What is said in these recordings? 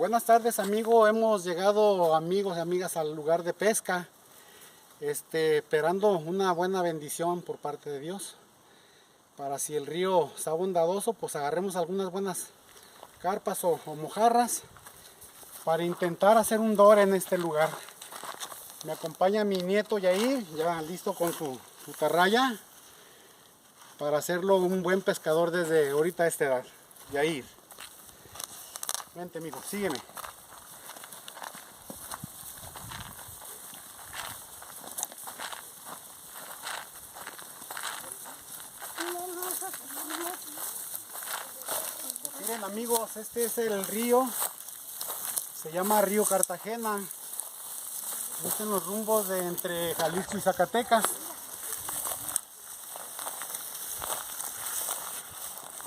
Buenas tardes, amigo. Hemos llegado, amigos y amigas, al lugar de pesca, esperando una buena bendición por parte de Dios. Para si el río está bondadoso, pues agarremos algunas buenas carpas o mojarras para intentar hacer un dore en este lugar. Me acompaña mi nieto Yair, ya listo con su atarraya para hacerlo un buen pescador desde ahorita a esta edad. Yair, vente, amigo, sígueme. Miren, amigos, este es el río, se llama Río Cartagena. Es en los rumbos de entre Jalisco y Zacatecas.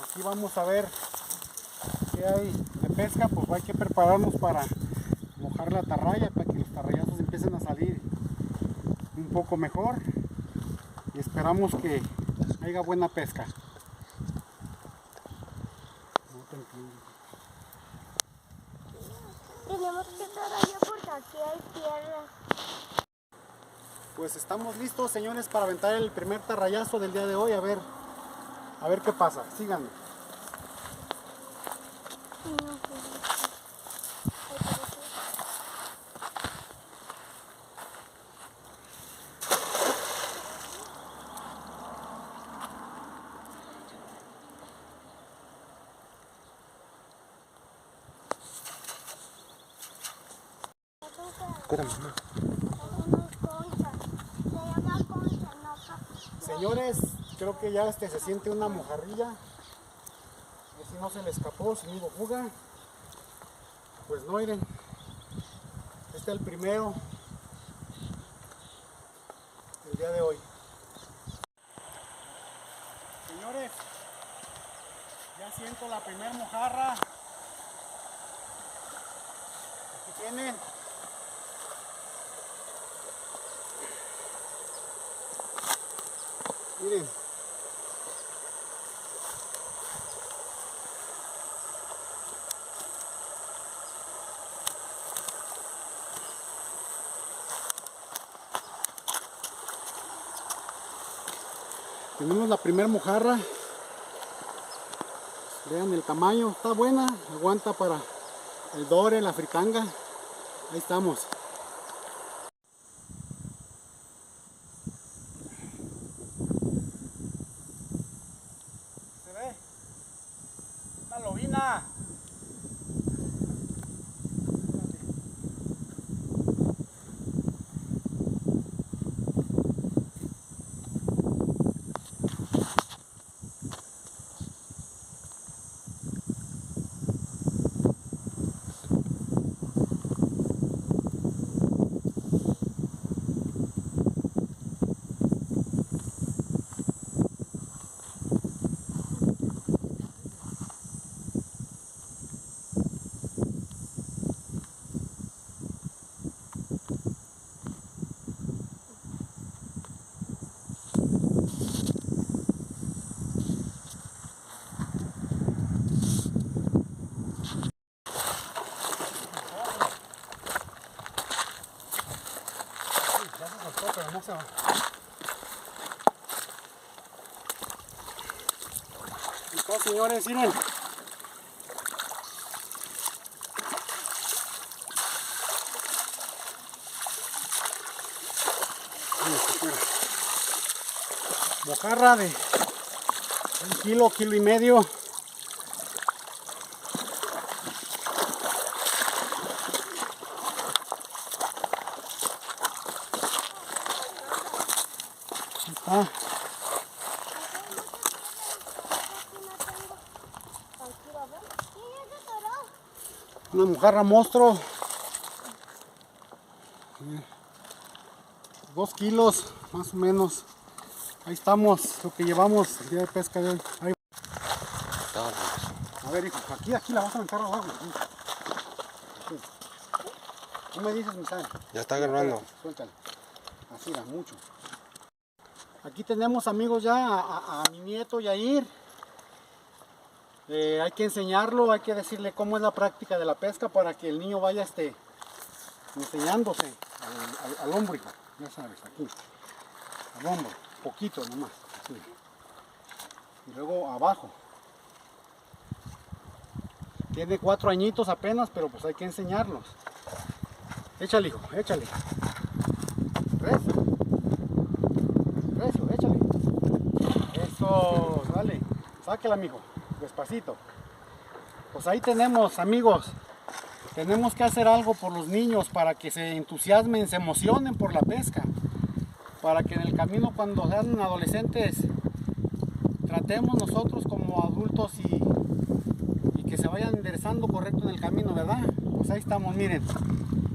Aquí vamos a ver qué hay de pesca. Pues hay que prepararnos para mojar la atarraya, para que los atarrayazos empiecen a salir un poco mejor, y esperamos que haya buena pesca. Tenemos que estar allá porque aquí hay tierra. Pues estamos listos, señores, para aventar el primer tarrayazo del día de hoy. A ver qué pasa. Síganme. Espérame, no. Señores, creo que ya se siente una mojarrilla. A ver si no se le escapó, si no hubo fuga. Pues no, miren. Este es el primero del día de hoy. Señores, ya siento la primera mojarra. Aquí tienen. Miren. Tenemos la primera mojarra. Vean el tamaño, está buena, aguanta para el dore, la fritanga. Ahí estamos. ¿Se ve? Una lobina. Pero no se va. Entonces, señores, miren. Mojarra de 1 kilo y medio. Está. Una mojarra monstruo. 2 kilos más o menos. Ahí estamos, lo que llevamos el día de pesca de hoy. Ahí. A ver, hijo, aquí la vas a aventar abajo. ¿Tú me dices, Misael? Ya está agarrando. Suéltale. Así da mucho. Aquí tenemos, amigos, ya a mi nieto Yair. Hay que enseñarlo, hay que decirle cómo es la práctica de la pesca para que el niño vaya enseñándose al hombro, ya sabes, aquí, al hombro, poquito nomás, así. Y luego abajo. Tiene 4 añitos apenas, pero pues hay que enseñarlos. Échale, hijo, échale. Recio, recio, échale. Eso, dale, sáquela, mijo, despacito. Pues ahí tenemos, amigos, tenemos que hacer algo por los niños para que se entusiasmen, se emocionen por la pesca. Para que en el camino, cuando sean adolescentes, tratemos nosotros como adultos y que se vayan enderezando correcto en el camino, ¿verdad? Pues ahí estamos, miren,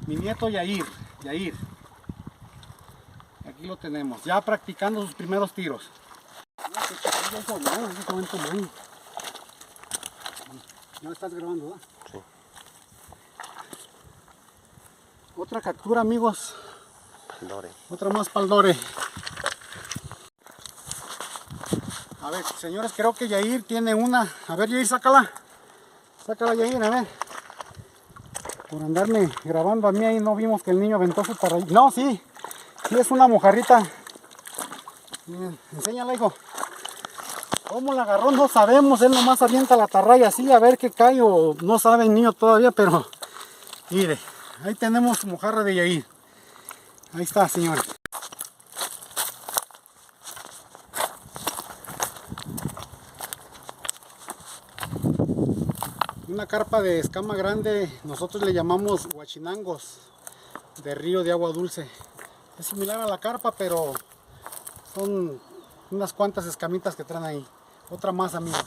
mi nieto Yair. Aquí lo tenemos, ya practicando sus primeros tiros. Ya estás grabando, ¿verdad? Sí. Otra captura, amigos. Paldore. Otra más paldore. A ver, señores, creo que Yair tiene una. A ver, Yair, sácala. Sácala, Yair, a ver. Por andarme grabando a mí ahí no vimos que el niño aventó su tarrayita. No, sí. Sí, es una mojarrita. Miren, enséñala, hijo. ¿Cómo la agarró? No sabemos. Él nomás avienta la tarraya así a ver qué cae, o no sabe el niño todavía, pero mire, ahí tenemos su mojarra de Yair. Ahí está, señores. Una carpa de escama grande, nosotros le llamamos huachinangos, de río de agua dulce. Es similar a la carpa, pero son unas cuantas escamitas que traen ahí. Otra más, amigos.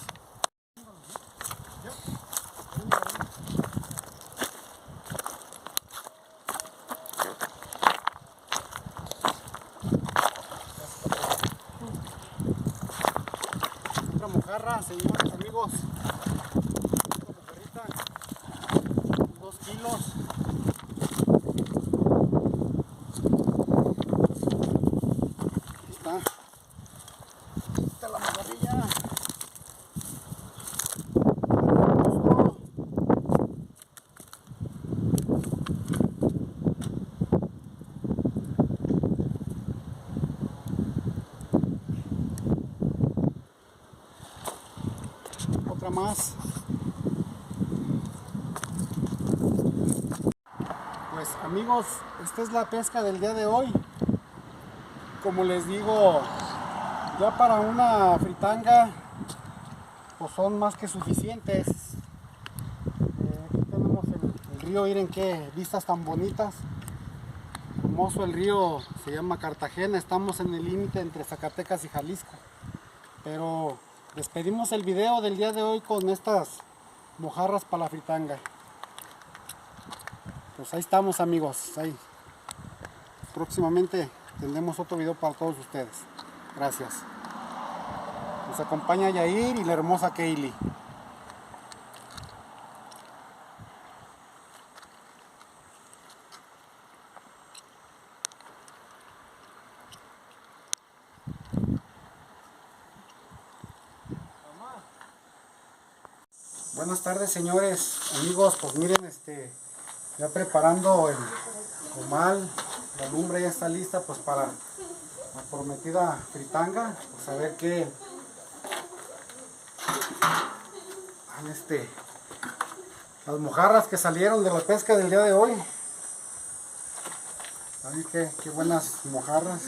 Otra mojarra, señores, amigos. Otra mojarrita, 2 kilos. Ahí está. Ahí está la mojarrilla. Otra más. Pues amigos, esta es la pesca del día de hoy. Como les digo, ya para una fritanga pues son más que suficientes. Aquí tenemos el río, miren qué vistas tan bonitas. Hermoso el río, se llama Cartagena. Estamos en el límite entre Zacatecas y Jalisco. Pero despedimos el video del día de hoy con estas mojarras para la fritanga. Pues ahí estamos, amigos. Ahí. Próximamente tendremos otro video para todos ustedes. Gracias. Nos acompaña Yair y la hermosa Kaylee. Buenas tardes, señores, amigos. Pues miren, ya preparando el comal, la lumbre ya está lista pues para la prometida fritanga. Pues a ver qué las mojarras que salieron de la pesca del día de hoy. A ver qué buenas mojarras.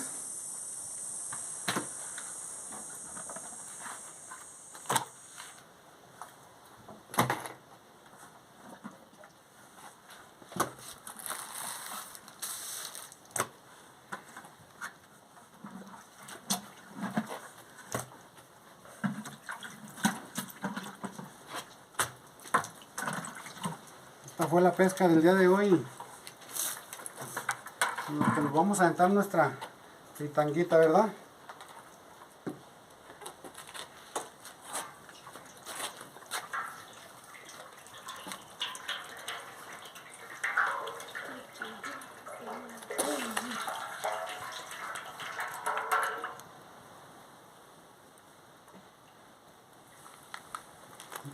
Esta fue la pesca del día de hoy. En lo que nos vamos a aventar nuestra fritanguita, ¿verdad?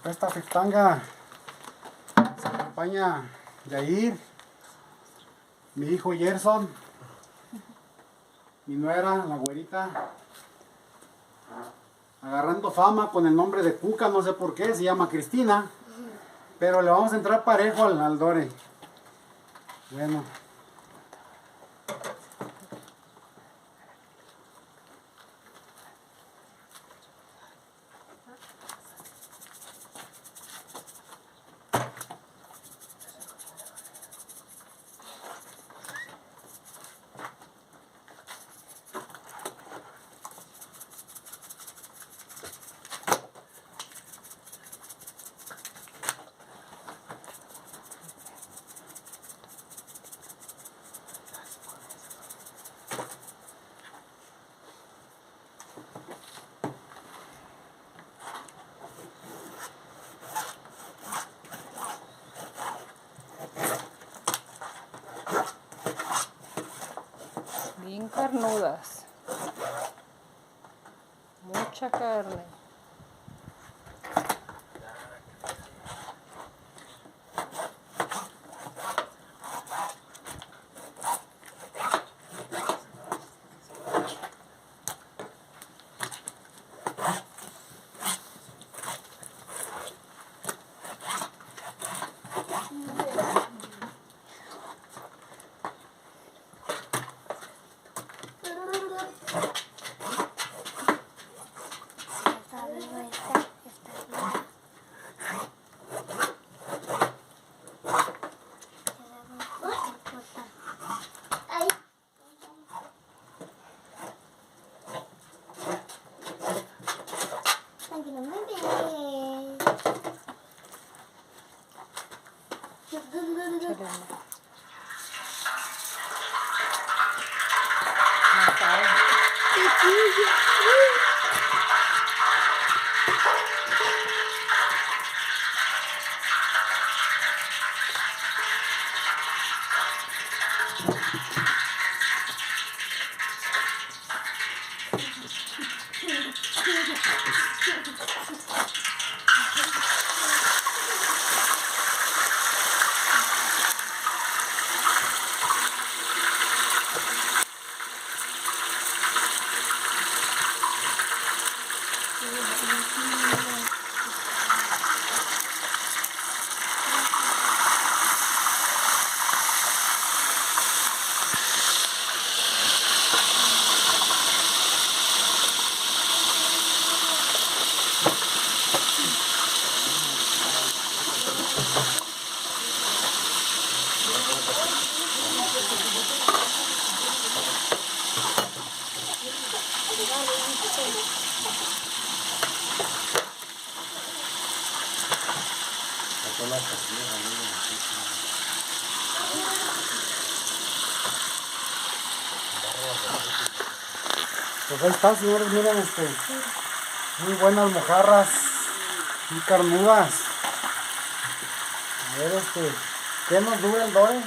Esta fritanga se acompaña Yair, mi hijo Gerson, mi nuera, la güerita, agarrando fama con el nombre de Cuca, no sé por qué, se llama Cristina, pero le vamos a entrar parejo al Dore. Bueno. Bien carnudas. Mucha carne. Está viva esta viva. Ay. Tranquilo, bebé. Échale más sal. Pues ahí está, señores, miren, muy buenas mojarras, muy carnudas. A ver, ¿qué nos dura el Dore?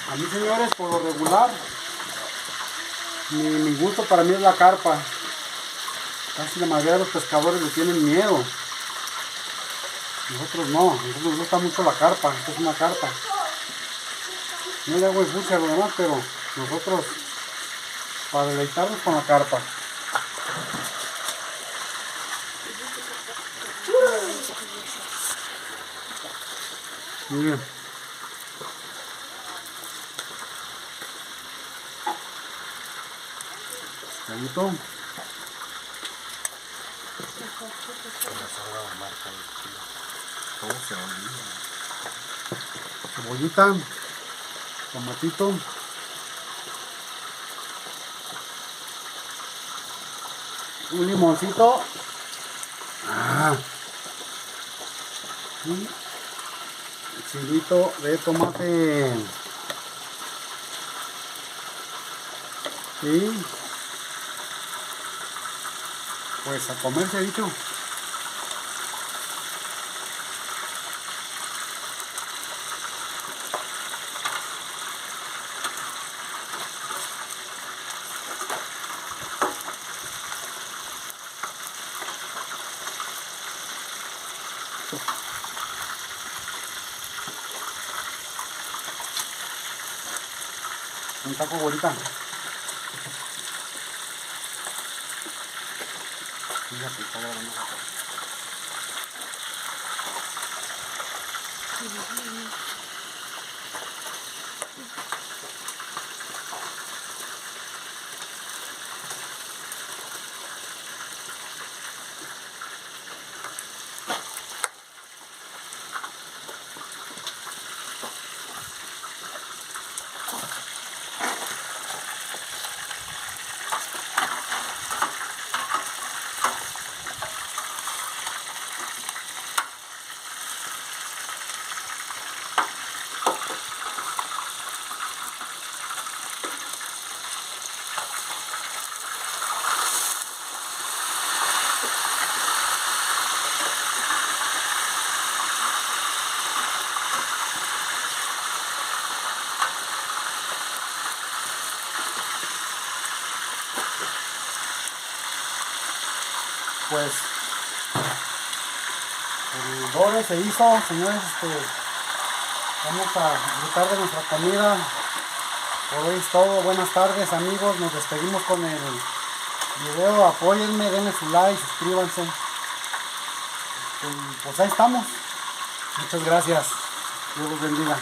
A mí, señores, por lo regular, mi gusto para mí es la carpa. Casi la mayoría de los pescadores le tienen miedo. Nosotros no, nosotros nos gusta mucho la carpa, esta es una carpa. No le hago escucha a lo demás, pero nosotros para deleitarnos con la carpa. Miren. Pescadito. Cebollita, tomatito, un limoncito, y chilito de tomate y pues a comerse dicho. Un taco bonita. Fíjate, está grabando la cosa. Pues el doble se hizo, señores. Vamos a disfrutar de nuestra comida. Por hoy es todo. Buenas tardes, amigos. Nos despedimos con el video. Apóyenme, denle su like, suscríbanse. Pues ahí estamos. Muchas gracias. Dios los bendiga.